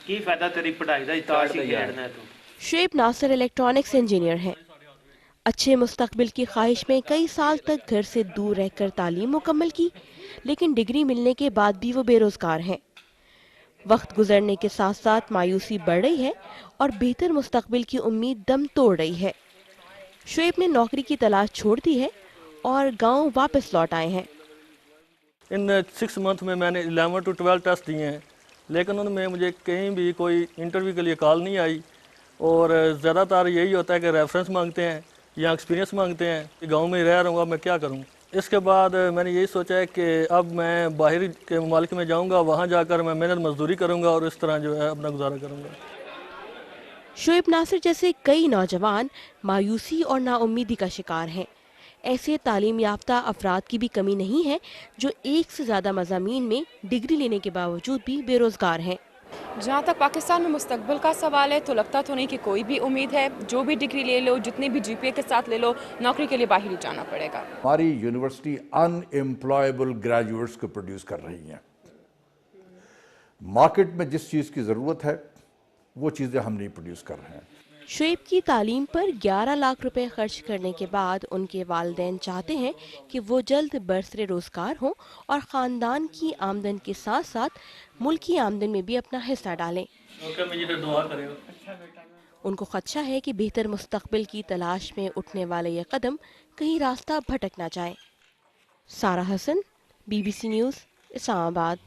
की फायदा तेरी पढ़ाई का ताश ही खेलना है तू। शुएब नासिर इलेक्ट्रॉनिक्स इंजीनियर हैं। अच्छे मुस्तकबिल की ख्वाहिश में कई साल तक घर से दूर रहकर तालीम मुकम्मल की, लेकिन डिग्री मिलने के बाद भी वो बेरोजगार हैं। वक्त गुजरने के साथ साथ मायूसी बढ़ रही है और बेहतर मुस्तकबिल की उम्मीद दम तोड़ रही है। शुएब ने नौकरी की तलाश छोड़ दी है और गांव वापस लौट आए हैं। इन 6 मंथ में मैंने 11 to 12 टेस्ट दिए हैं, लेकिन उनमें मुझे कहीं भी कोई इंटरव्यू के लिए कॉल नहीं आई। और ज़्यादातर यही होता है कि रेफरेंस मांगते हैं या एक्सपीरियंस मांगते हैं कि गांव में रह रहा हूँ, अब मैं क्या करूँ। इसके बाद मैंने यही सोचा है कि अब मैं बाहर के मुमालिक में जाऊँगा, वहाँ जाकर मैं मेहनत मजदूरी करूँगा और इस तरह जो है अपना गुजारा करूँगा। शुएब नासिर जैसे कई नौजवान मायूसी और नाउम्मीदी का शिकार हैं। ऐसे तालीम याफ्ता अफराद की भी कमी नहीं है जो एक से ज़्यादा मज़ामीन में डिग्री लेने के बावजूद भी बेरोज़गार हैं। जहाँ तक पाकिस्तान में मुस्तकबिल का सवाल है तो लगता तो नहीं कि कोई भी उम्मीद है। जो भी डिग्री ले लो, जितने भी जीपीए के साथ ले लो, नौकरी के लिए बाहर ही जाना पड़ेगा। हमारी यूनिवर्सिटी अनएम्प्लॉयबल ग्रेजुएट्स को प्रोड्यूस कर रही हैं। मार्केट में जिस चीज़ की ज़रूरत है वो चीज़ें हम नहीं प्रोड्यूस कर रहे हैं। शुएब की तालीम पर 11 लाख रुपए खर्च करने के बाद उनके वालिदैन चाहते हैं कि वो जल्द बरसरे रोजगार हों और ख़ानदान की आमदन के साथ साथ मुल्क की आमदन में भी अपना हिस्सा डालें। उनको खदशा है कि बेहतर मुस्तकबिल की तलाश में उठने वाले ये कदम कहीं रास्ता भटक ना जाए। सारा हसन, BBC न्यूज़, इस्लामाबाद।